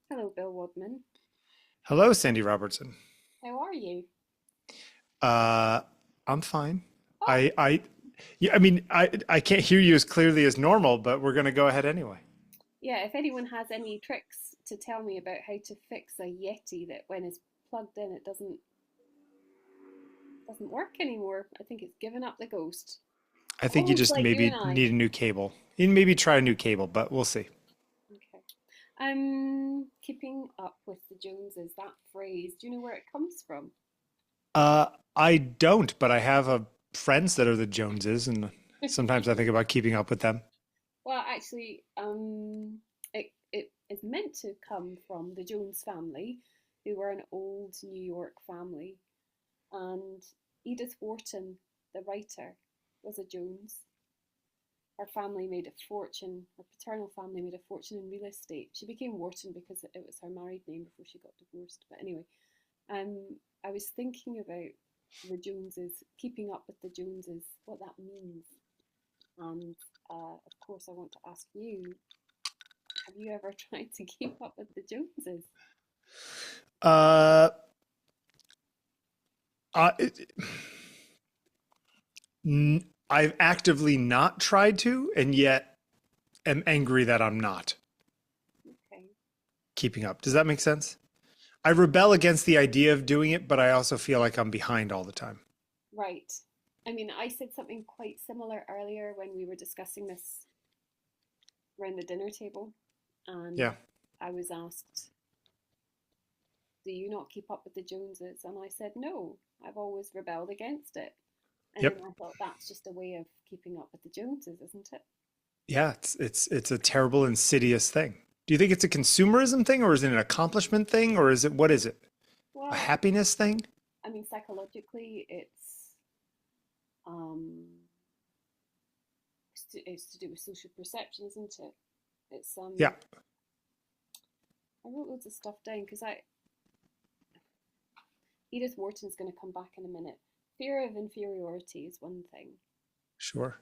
Hello, Bill Wadman. Hello, Sandi Robertson. How are you? Uh, I'm fine. Oh, I, yeah, I can't hear you as clearly as normal, but we're gonna go ahead anyway. yeah. If anyone has any tricks to tell me about how to fix a Yeti that when it's plugged in it doesn't work anymore, I think it's given up the ghost. I think you Almost just like you and maybe I. need a new cable. You maybe try a new cable, but we'll see. Okay. Keeping up with the Joneses. That phrase. Do you know where it comes from? Uh, I don't, but I have friends that are the Joneses, and sometimes I think about keeping up with them. Well, actually, it is meant to come from the Jones family, who were an old New York family. And Edith Wharton, the writer, was a Jones. Her family made a fortune, her paternal family made a fortune in real estate. She became Wharton because it was her married name before she got divorced. But anyway, I was thinking about the Joneses, keeping up with the Joneses, what that means. And of course, I want to ask you, have you ever tried to keep up with the Joneses? Uh, I, I've actively not tried to, and yet am angry that I'm not Okay. keeping up. Does that make sense? I rebel against the idea of doing it, but I also feel like I'm behind all the time. Right. I mean, I said something quite similar earlier when we were discussing this around the dinner table, and Yeah. I was asked, "Do you not keep up with the Joneses?" And I said, "No, I've always rebelled against it." And then Yep. I thought that's just a way of keeping up with the Joneses, isn't it? Yeah, it's a terrible, insidious thing. Do you think it's a consumerism thing, or is it an accomplishment thing, or is it what is it? A Well, happiness thing? I mean, psychologically, um, it's to do with social perception, isn't it? It's Yeah. I wrote loads of stuff down because I Edith Wharton's going to come back in a minute. Fear of inferiority is one thing, Sure.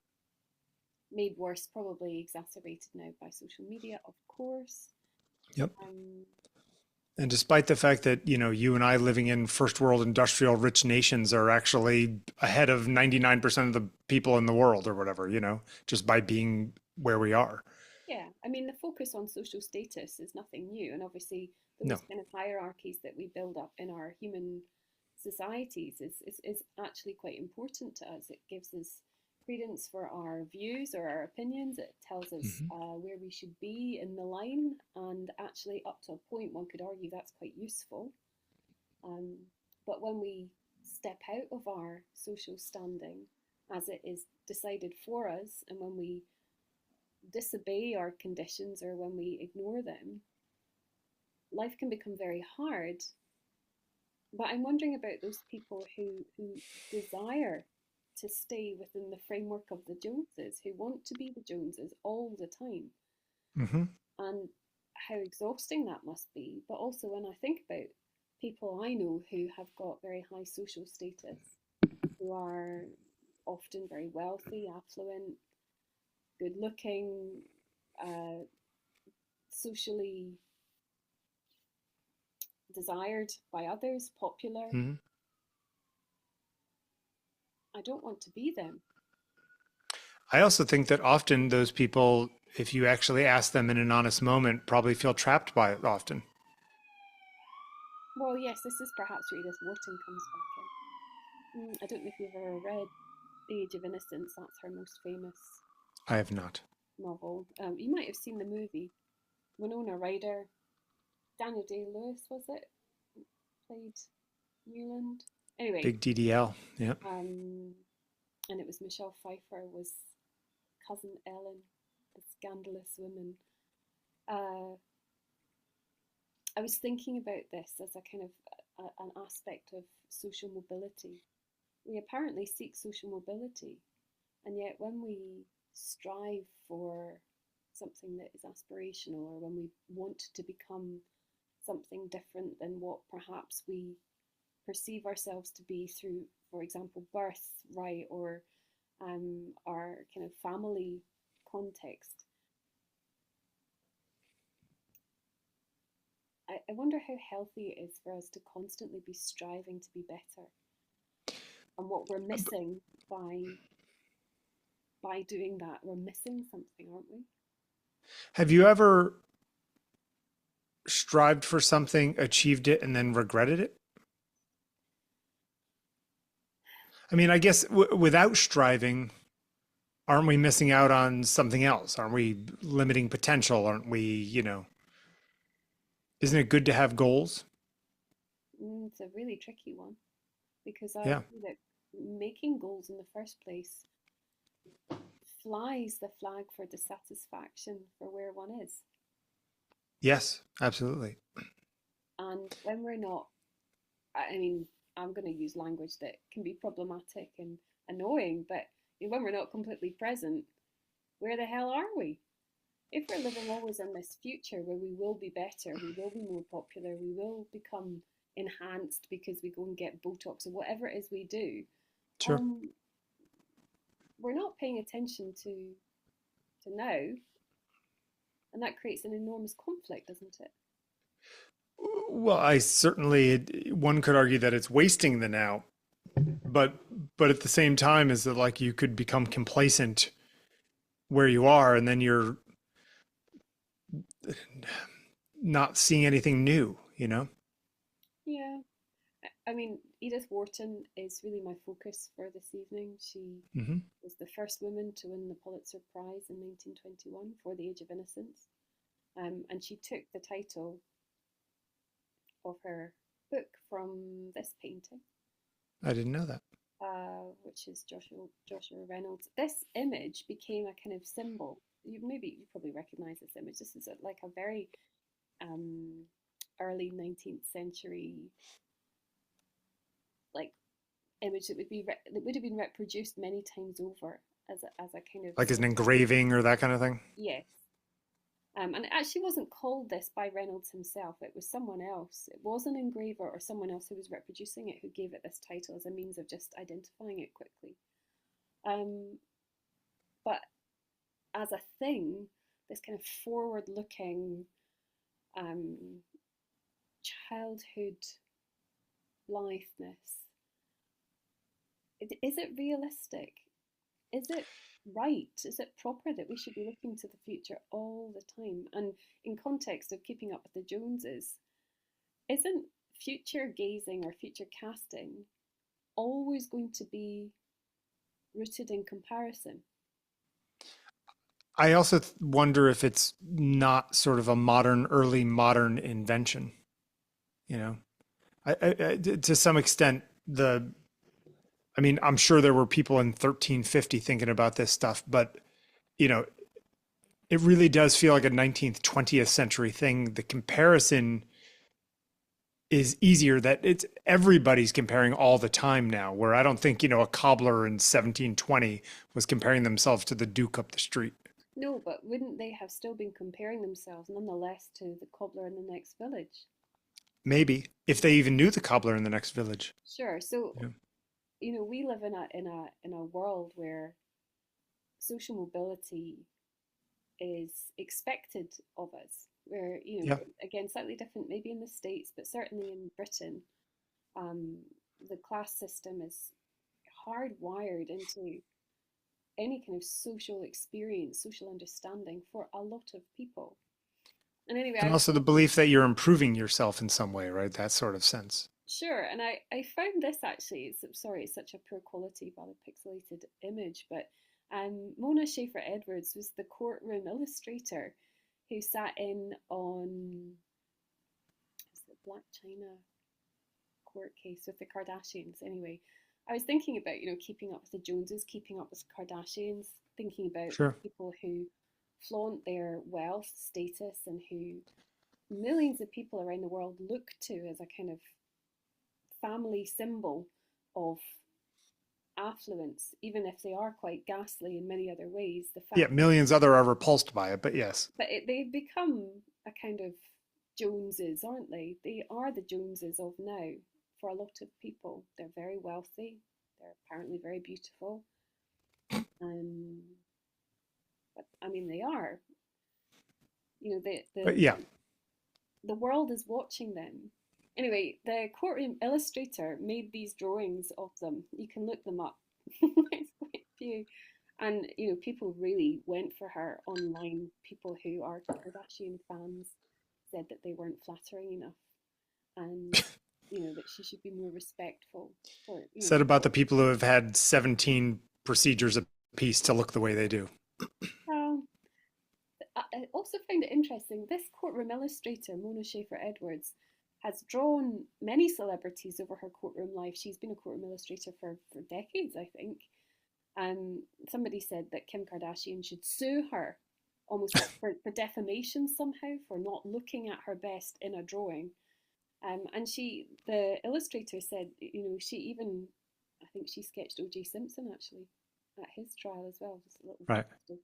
made worse, probably exacerbated now by social media, of course. Yep. Um, And despite the fact that, you and I living in first world industrial rich nations are actually ahead of 99% of the people in the world or whatever, just by being where we are. yeah, I mean, the focus on social status is nothing new, and obviously No. those kind of hierarchies that we build up in our human societies is actually quite important to us. It gives us credence for our views or our opinions. It tells us Hmm. where we should be in the line, and actually, up to a point, one could argue that's quite useful. Um, but when we step out of our social standing as it is decided for us, and when we disobey our conditions or when we ignore them, life can become very hard. But I'm wondering about those people who desire to stay within the framework of the Joneses, who want to be the Joneses all the time, Hmm. and how exhausting that must be. But also, when I think about people I know who have got very high social status, who are often very wealthy, affluent, good looking, uh, socially desired by others, popular. Hmm. I don't want to be them. I also think that often those people, if you actually ask them in an honest moment, probably feel trapped by it often. Well, yes, this is perhaps where Edith Wharton comes back in. I don't know if you've ever read The Age of Innocence, that's her most famous I have not. novel. You might have seen the movie. Winona Ryder, Daniel Day Lewis, was it? Played Newland. Anyway, Big DDL. Yeah. um, and it was Michelle Pfeiffer was cousin Ellen, the scandalous woman. Uh, I was thinking about this as a kind of an aspect of social mobility. We apparently seek social mobility, and yet when we strive for something that is aspirational, or when we want to become something different than what perhaps we perceive ourselves to be through, for example, birth, right, or our kind of family context, I wonder how healthy it is for us to constantly be striving to be better, and what we're missing by doing that. We're missing something, aren't we? Have you ever strived for something, achieved it, and then regretted it? I mean, I guess without striving, aren't we missing out on something else? Aren't we limiting potential? Aren't we, isn't it good to have goals? It's a really tricky one because I Yeah. feel that making goals in the first place flies the flag for dissatisfaction for where one is. Yes, absolutely. And when we're not, I mean, I'm going to use language that can be problematic and annoying, but when we're not completely present, where the hell are we? If we're living always in this future where we will be better, we will be more popular, we will become enhanced because we go and get Botox or whatever it is we do, Sure. um, we're not paying attention to now, and that creates an enormous conflict, doesn't it? Well, I certainly, one could argue that it's wasting the now, but at the same time, is that like you could become complacent where you are, and then you're not seeing anything new, you know? Yeah. I mean, Edith Wharton is really my focus for this evening. She Hmm. was the first woman to win the Pulitzer Prize in 1921 for The Age of Innocence. And she took the title of her book from this painting, I didn't know that. which is Joshua Reynolds. This image became a kind of symbol. You probably recognize this image. This is like a very um, early 19th century like image that that would have been reproduced many times over as a kind of Like as an symbol. engraving or that kind of thing. Yes. And it actually wasn't called this by Reynolds himself. It was someone else. It was an engraver or someone else who was reproducing it who gave it this title as a means of just identifying it quickly. Um, but as a thing, this kind of forward-looking um, childhood litheness, is it realistic? Is it right? Is it proper that we should be looking to the future all the time? And in context of keeping up with the Joneses, isn't future gazing or future casting always going to be rooted in comparison? I also wonder if it's not sort of a early modern invention, you know? To some extent, I mean, I'm sure there were people in 1350 thinking about this stuff, but, you know, it really does feel like a 19th, 20th century thing. The comparison is easier, that it's everybody's comparing all the time now, where I don't think, a cobbler in 1720 was comparing themselves to the Duke up the street. No, but wouldn't they have still been comparing themselves nonetheless to the cobbler in the next village? Maybe if they even knew the cobbler in the next village. Sure. So, Yeah. we live in a world where social mobility is expected of us. Where, Yeah. again, slightly different maybe in the States, but certainly in Britain, um, the class system is hardwired into any kind of social experience, social understanding for a lot of people. And anyway, I And was also the belief that you're improving yourself in some way, right? That sort of sense. sure, and I found this actually. Sorry, it's such a poor quality, rather pixelated image, but Mona Schaefer Edwards was the courtroom illustrator who sat in on the Black China court case with the Kardashians. Anyway, I was thinking about keeping up with the Joneses, keeping up with the Kardashians, thinking about Sure. people who flaunt their wealth, status, and who millions of people around the world look to as a kind of family symbol of affluence, even if they are quite ghastly in many other ways. The Yeah, fact that, millions other are repulsed by it, but yes. but they've become a kind of Joneses, aren't they? They are the Joneses of now for a lot of people. They're very wealthy. They're apparently very beautiful. Um, but I mean, they are. You know, But yeah. the world is watching them. Anyway, the courtroom illustrator made these drawings of them. You can look them up. There's quite a few. And, people really went for her online. People who are Kardashian fans said that they weren't flattering enough and, that she should be more respectful for, Said about the people who have had 17 procedures a piece to look the way they do. well, I also find it interesting. This courtroom illustrator, Mona Schaefer Edwards, has drawn many celebrities over her courtroom life. She's been a courtroom illustrator for decades, I think. Somebody said that Kim Kardashian should sue her almost like for defamation somehow, for not looking at her best in a drawing. And the illustrator said, she even, I think she sketched O.J. Simpson actually at his trial as well, just a little Right. bit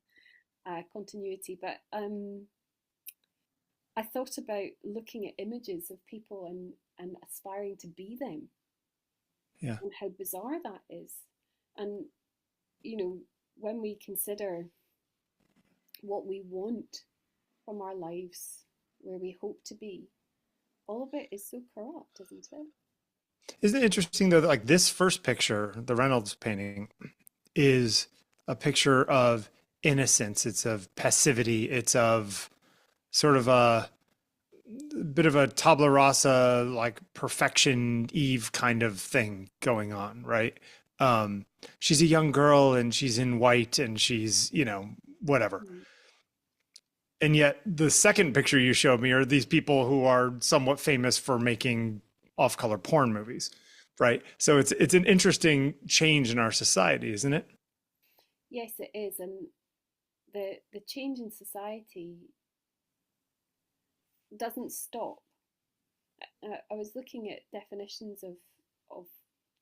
of continuity. But I thought about looking at images of people and aspiring to be them, Yeah. and how bizarre that is. And, when we consider what we want from our lives, where we hope to be, all of it is so corrupt, isn't it? Isn't it interesting though that like this first picture, the Reynolds painting, is a picture of innocence, it's of passivity, it's of sort of a bit of a tabula rasa, like perfection Eve kind of thing going on, right? She's a young girl and she's in white and she's, whatever. Mm. And yet the second picture you showed me are these people who are somewhat famous for making off-color porn movies, right? So it's an interesting change in our society, isn't it? Yes, it is. And the change in society doesn't stop. I was looking at definitions of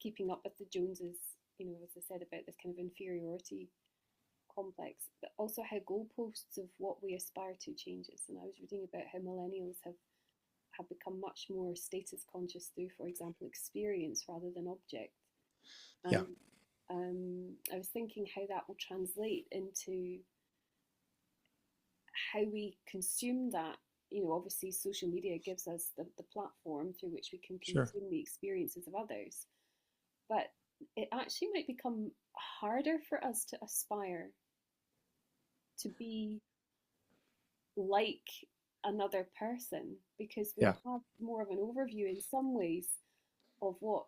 keeping up with the Joneses, as I said, about this kind of inferiority complex, but also how goalposts of what we aspire to changes. And I was reading about how millennials have become much more status conscious through, for example, experience rather than object. Yeah, And I was thinking how that will translate into how we consume that. Obviously, social media gives us the platform through which we can sure. consume the experiences of others. But it actually might become harder for us to aspire to be like another person, because Yeah, we'll have more of an overview in some ways of what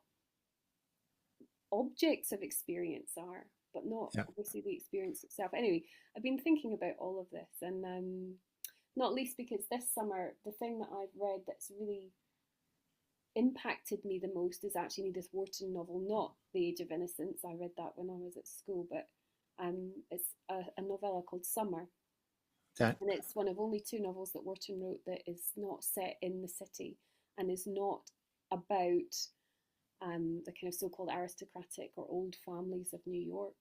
objects of experience are, but not yeah. obviously the experience itself. Anyway, I've been thinking about all of this, and not least because this summer, the thing that I've read that's really impacted me the most is actually an Edith Wharton novel, not The Age of Innocence. I read that when I was at school, but it's a novella called Summer. Okay. And it's one of only two novels that Wharton wrote that is not set in the city and is not about the kind of so-called aristocratic or old families of New York.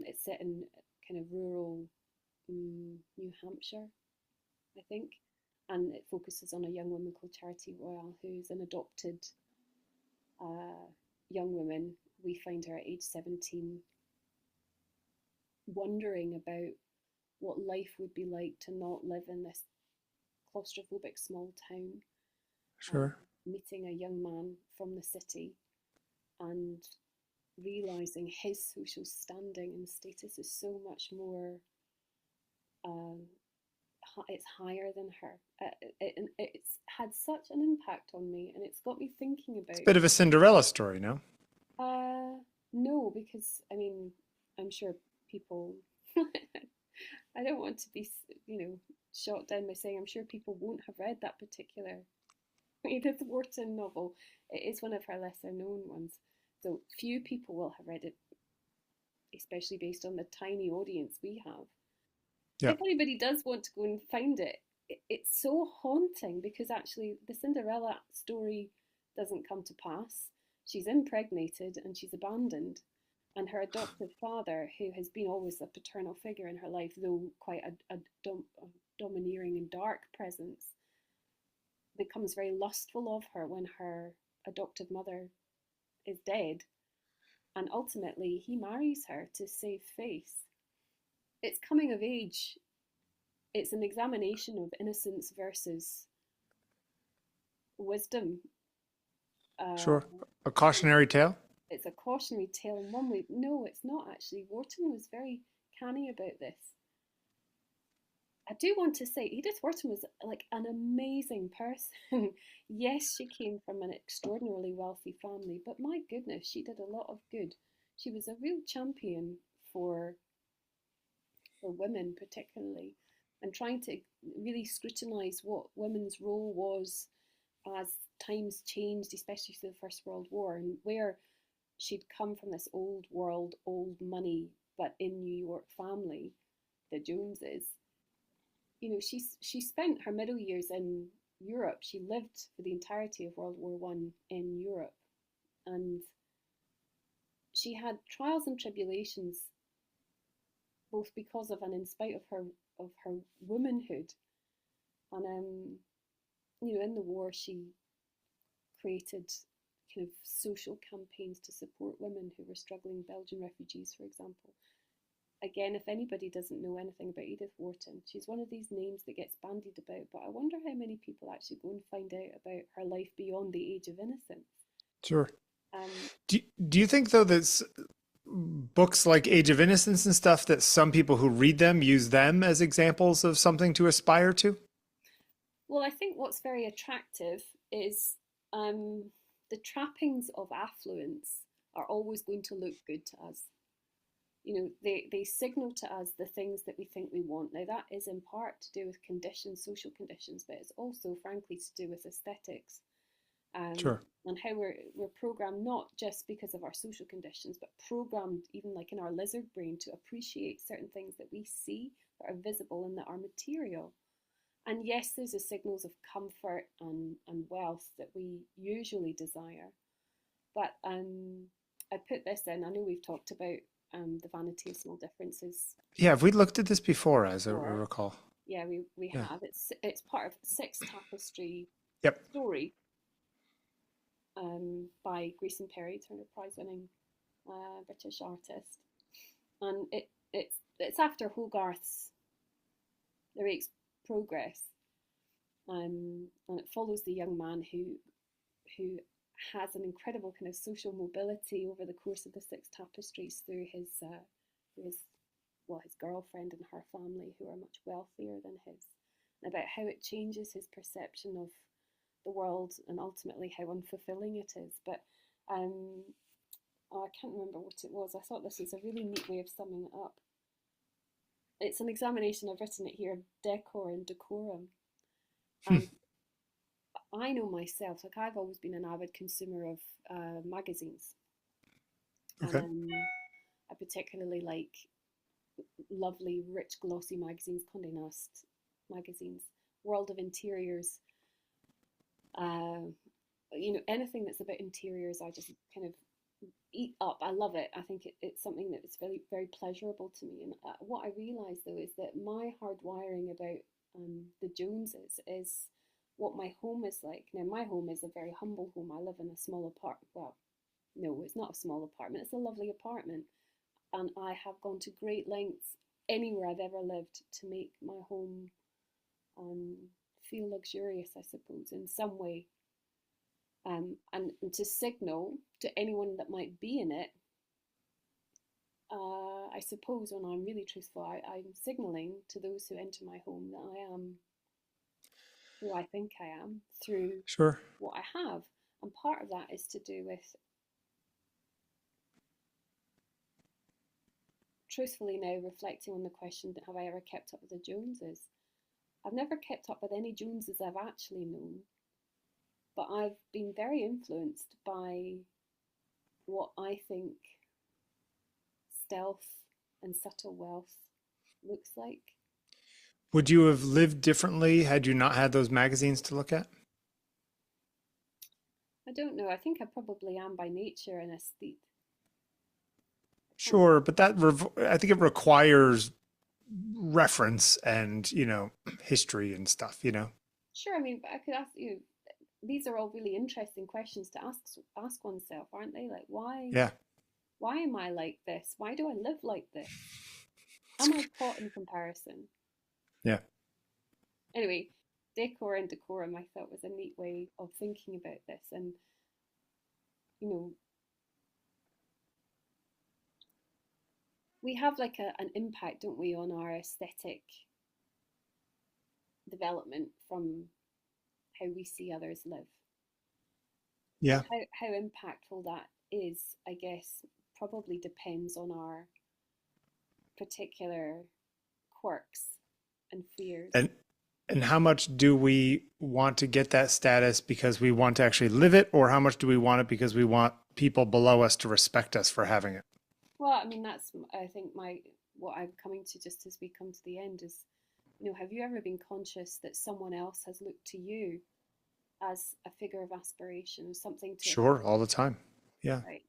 It's set in kind of rural New Hampshire, I think, and it focuses on a young woman called Charity Royale, who's an adopted uh, young woman. We find her at age 17 wondering about what life would be like to not live in this claustrophobic small town, uh, Sure. meeting a young man from the city and realizing his social standing and status is so much more, um, it's higher than her. It's had such an impact on me, and it's got me thinking It's a about. bit of a Cinderella story, no? No, because I mean, I'm sure people. I don't want to be, shot down by saying I'm sure people won't have read that particular Edith Wharton novel. It is one of her lesser known ones, so few people will have read it, especially based on the tiny audience we have. Yeah, If anybody does want to go and find it, it's so haunting because actually the Cinderella story doesn't come to pass. She's impregnated and she's abandoned. And her adoptive father, who has been always a paternal figure in her life, though quite a domineering and dark presence, becomes very lustful of her when her adoptive mother is dead. And ultimately, he marries her to save face. It's coming of age. It's an examination of innocence versus wisdom. Uh, Sure. A cautionary tale? it's a cautionary tale in one way. No, it's not actually. Wharton was very canny about this. I do want to say Edith Wharton was like an amazing person. Yes, she came from an extraordinarily wealthy family, but my goodness, she did a lot of good. She was a real champion for women, particularly, and trying to really scrutinise what women's role was as times changed, especially through the First World War, and where she'd come from this old world, old money, but in New York family, the Joneses. She spent her middle years in Europe. She lived for the entirety of World War One in Europe, and she had trials and tribulations, both because of and in spite of her womanhood. And in the war, she created kind of social campaigns to support women who were struggling, Belgian refugees, for example. Again, if anybody doesn't know anything about Edith Wharton, she's one of these names that gets bandied about, but I wonder how many people actually go and find out about her life beyond the Age of Innocence. Sure. Um, Do you think, though, that books like Age of Innocence and stuff, that some people who read them use them as examples of something to aspire to? well, I think what's very attractive is the trappings of affluence are always going to look good to us. They signal to us the things that we think we want. Now, that is in part to do with conditions, social conditions, but it's also, frankly, to do with aesthetics, Sure. and how we're programmed not just because of our social conditions, but programmed even like in our lizard brain to appreciate certain things that we see that are visible and that are material. And yes, there's the signals of comfort and wealth that we usually desire. But I put this in. I know we've talked about the Vanity of Small Differences Yeah, have we looked at this before, as I before. recall? Yeah, we Yeah. have. It's part of Six Tapestry Yep. story by Grayson Perry, Turner Prize-winning British artist, and it's after Hogarth's The Rake's Progress, and it follows the young man who has an incredible kind of social mobility over the course of the Six Tapestries through his his girlfriend and her family, who are much wealthier than his, and about how it changes his perception of the world and ultimately how unfulfilling it is. But I can't remember what it was. I thought this was a really neat way of summing it up. It's an examination, I've written it here, of decor and decorum. Hmm. And I know myself, like I've always been an avid consumer of magazines. And Okay. I particularly like lovely, rich, glossy magazines, Condé Nast magazines, World of Interiors. Uh, anything that's about interiors, I just kind of eat up. I love it. I think it's something that's very, very pleasurable to me. And what I realise though is that my hard wiring about the Joneses is what my home is like. Now, my home is a very humble home. I live in a small apartment. Well, no, it's not a small apartment. It's a lovely apartment. And I have gone to great lengths anywhere I've ever lived to make my home um, feel luxurious, I suppose, in some way. And to signal to anyone that might be in it, I suppose when I'm really truthful, I'm signalling to those who enter my home that I am who I think I am through Sure. what I have. And part of that is to do with, truthfully now, reflecting on the question that have I ever kept up with the Joneses? I've never kept up with any Joneses I've actually known, but I've been very influenced by what I think stealth and subtle wealth looks like. Would you have lived differently had you not had those magazines to look at? I don't know. I think I probably am by nature an aesthete. I can't. Sure, but I think it requires reference and, history and stuff. Sure, I mean, but I could ask you. These are all really interesting questions to ask oneself, aren't they? Like, Yeah. why am I like this? Why do I live like this? Am I caught in comparison? Yeah. Anyway, decor and decorum, I thought, was a neat way of thinking about this. And, you know, we have like an impact, don't we, on our aesthetic development from how we see others live. And Yeah. how impactful that is, I guess, probably depends on our particular quirks and fears. And and how much do we want to get that status because we want to actually live it, or how much do we want it because we want people below us to respect us for having it? Well, I mean, that's, I think, my what I'm coming to just as we come to the end is, have you ever been conscious that someone else has looked to you as a figure of aspiration, something to Sure, all the time. Yeah. right?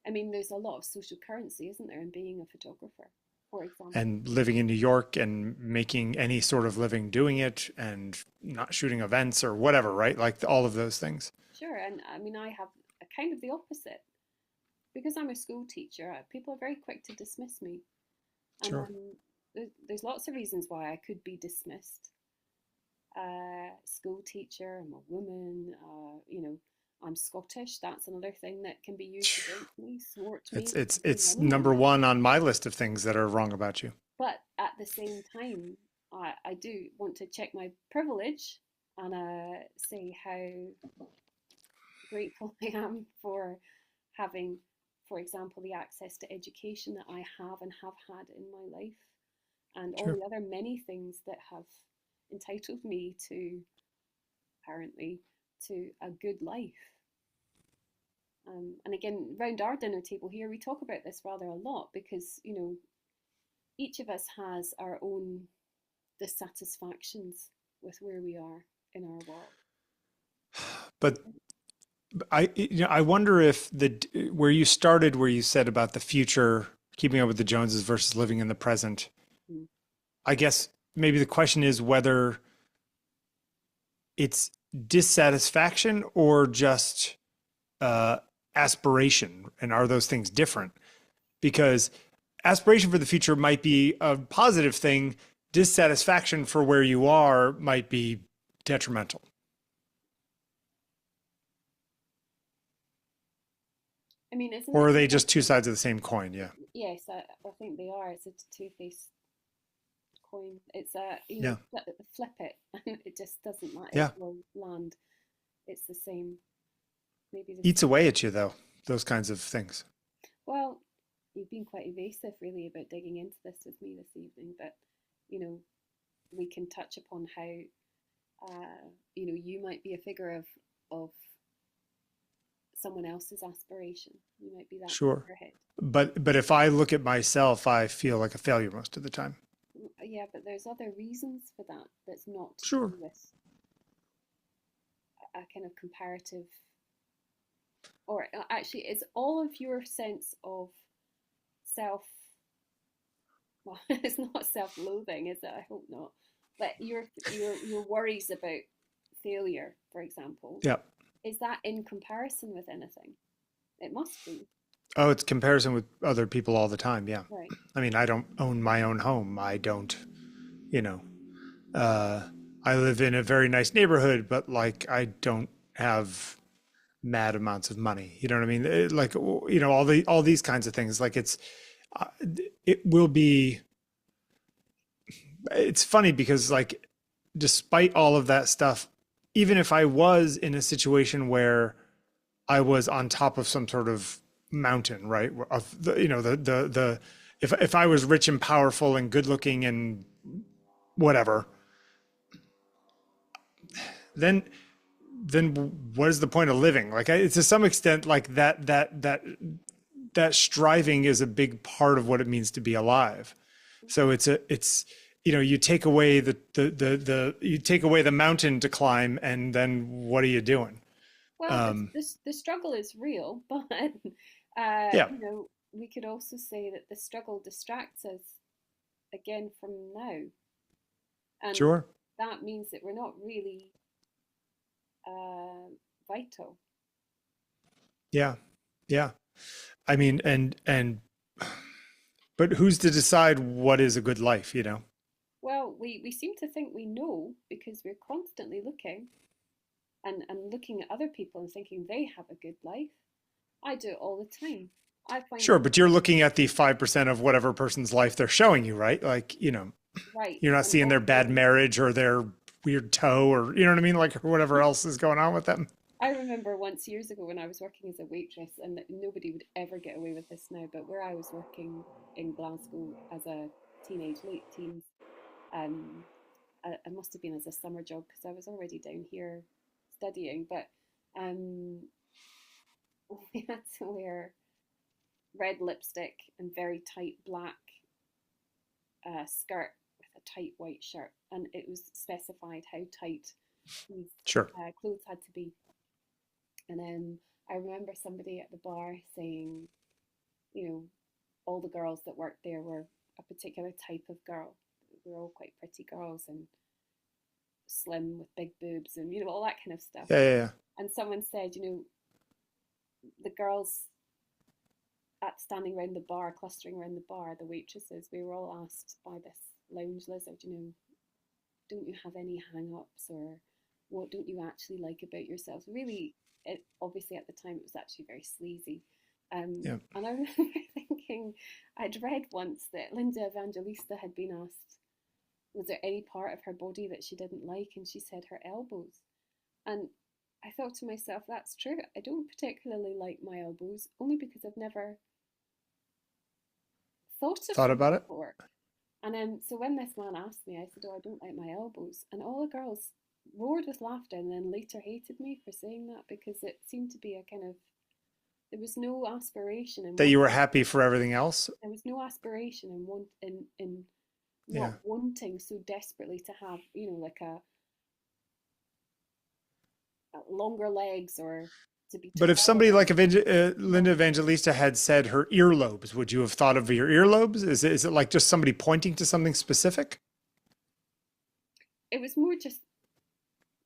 I mean, there's a lot of social currency, isn't there, in being a photographer, for example. And living in New York and making any sort of living doing it and not shooting events or whatever, right? Like all of those things. Sure, and I mean, I have a kind of the opposite because I'm a school teacher. People are very quick to dismiss me, and Sure. there's lots of reasons why I could be dismissed. School teacher, I'm a woman. I'm Scottish. That's another thing that can be used against me, thwart me. It's number one on my list of things that are wrong about you. But at the same time, I do want to check my privilege and say how grateful I am for having, for example, the access to education that I have and have had in my life, and all Sure. the other many things that have entitled me to, apparently, to a good life. And again, round our dinner table here, we talk about this rather a lot because, each of us has our own dissatisfactions with where we are in our world. But I wonder if where you started, where you said about the future, keeping up with the Joneses versus living in the present, Mm. I guess maybe the question is whether it's dissatisfaction or just uh, aspiration, and are those things different? Because aspiration for the future might be a positive thing. Dissatisfaction for where you are might be detrimental. I mean, isn't Or it? are they just two sides of the same coin? Yeah. Yes, I think they are. It's a two-faced coin. It's a, Yeah. flip it, and it just doesn't matter. Yeah. It will land. It's the same. Maybe the Eats same. away at you, though, those kinds of things. Well, you've been quite evasive, really, about digging into this with me this evening. But you know, we can touch upon how you might be a figure of someone else's aspiration. You might be that Sure. figurehead. But if I look at myself, I feel like a failure most of the time. Yeah, but there's other reasons for that. That's not to Sure. do with a kind of comparative, or actually, it's all of your sense of self. Well, it's not self-loathing, is it? I hope not. But your worries about failure, for example, Yeah. is that in comparison with anything? It must be, Oh, it's comparison with other people all the time. Yeah. right? I mean, I don't own my own home. I don't, you know, uh, I live in a very nice neighborhood, but like I don't have mad amounts of money. You know what I mean? Like, all these kinds of things. Like uh, it will be, it's funny because like, despite all of that stuff, even if I was in a situation where I was on top of some sort of mountain, right? Of the, the if I was rich and powerful and good looking and whatever, then then what is the point of living? Like it's to some extent like that striving is a big part of what it means to be alive. So it's you take away you take away the mountain to climb, and then what are you doing? Well, Um, the struggle is real, but yeah, we could also say that the struggle distracts us again from now, and sure. that means that we're not really vital. Yeah, yeah. I mean, but who's to decide what is a good life? Well, we seem to think we know because we're constantly looking and looking at other people and thinking they have a good life. I do it all the time. I find Sure, it but you're looking at the 5% of whatever person's life they're showing you, right? Like, right. you're not And seeing their bad often marriage or their weird toe or, you know what I mean? Like, or whatever else is going on with them. I remember once years ago when I was working as a waitress, and nobody would ever get away with this now, but where I was working in Glasgow as a teenage, late teens, um, I must have been as a summer job because I was already down here studying, but um, we had to wear red lipstick and very tight black skirt with a tight white shirt, and it was specified how tight these Sure. clothes had to be. And I remember somebody at the bar saying, you know, all the girls that worked there were a particular type of girl. We were all quite pretty girls and slim with big boobs and, all that kind of stuff. Yeah, yeah, yeah. And someone said, the girls at standing around the bar, clustering around the bar, the waitresses, we were all asked by this lounge lizard, don't you have any hang-ups, or what don't you actually like about yourselves? Really, obviously at the time it was actually very sleazy. Yeah. And I remember thinking, I'd read once that Linda Evangelista had been asked, was there any part of her body that she didn't like? And she said her elbows. And I thought to myself, that's true. I don't particularly like my elbows, only because I've never thought of Thought them about it? before. And so when this man asked me, I said, "Oh, I don't like my elbows," and all the girls roared with laughter, and then later hated me for saying that because it seemed to be a kind of, there was no aspiration in That you were wanting. happy for everything else? There was no aspiration in Yeah. not wanting so desperately to have, like a longer legs or to be But if taller. somebody like Linda Evangelista had said her earlobes, would you have thought of your earlobes? Is it like just somebody pointing to something specific? It was more just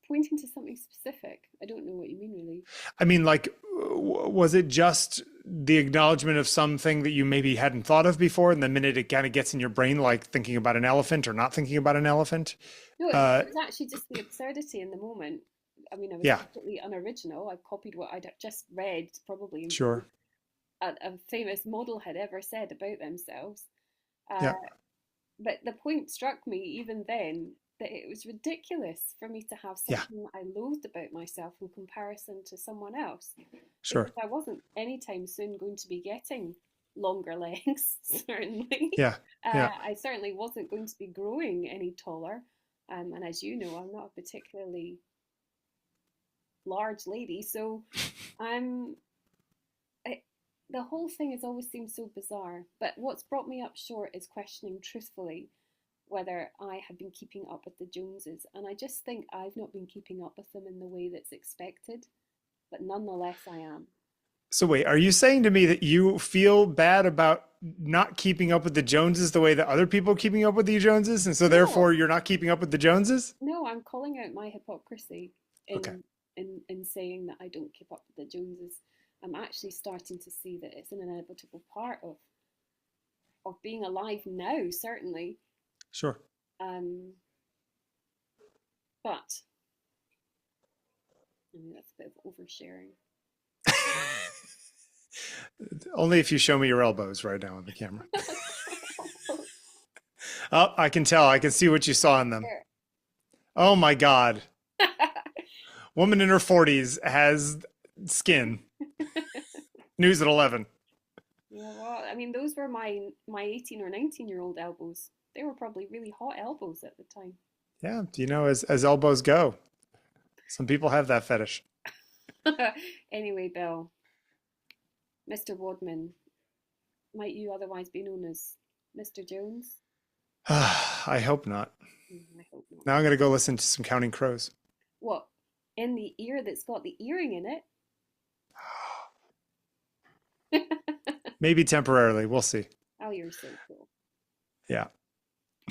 pointing to something specific. I don't know what you mean, really. I mean, like, was it just the acknowledgement of something that you maybe hadn't thought of before, and the minute it kind of gets in your brain, like thinking about an elephant or not thinking about an elephant? No, it Uh, was actually just the absurdity in the moment. I mean, I was yeah, completely unoriginal. I copied what I'd just read, probably sure. a famous model had ever said about themselves. Uh, Yeah, but the point struck me even then that it was ridiculous for me to have yeah, something that I loathed about myself in comparison to someone else, sure. because I wasn't anytime soon going to be getting longer legs, certainly. Yeah, yeah. I certainly wasn't going to be growing any taller. And as you know, I'm not a particularly large lady, so I'm. The whole thing has always seemed so bizarre. But what's brought me up short is questioning truthfully whether I have been keeping up with the Joneses. And I just think I've not been keeping up with them in the way that's expected, but nonetheless I am. So wait, are you saying to me that you feel bad about not keeping up with the Joneses the way that other people are keeping up with the Joneses, and so No, therefore you're not keeping up with the Joneses? no, I'm calling out my hypocrisy Okay. in saying that I don't keep up with the Joneses. I'm actually starting to see that it's an inevitable part of being alive now, certainly. Sure. Um, but I mean that's a bit of oversharing. Only if you show me your elbows right now on the camera. Oh, I can tell. I can see what you saw in them. Oh my God. Woman in her 40s has skin. News at 11. Yeah, well, I mean, those were my 18 or 19-year-old elbows. They were probably really hot elbows at the time. Yeah, as elbows go. Some people have that fetish. Anyway, Bill, Mr. Wadman, might you otherwise be known as Mr. Jones? I hope not. I hope not. Now I'm going to go listen to some Counting Crows. What? In the ear that's got the earring in it? Maybe temporarily. We'll see. Oh, you're so cool. Yeah.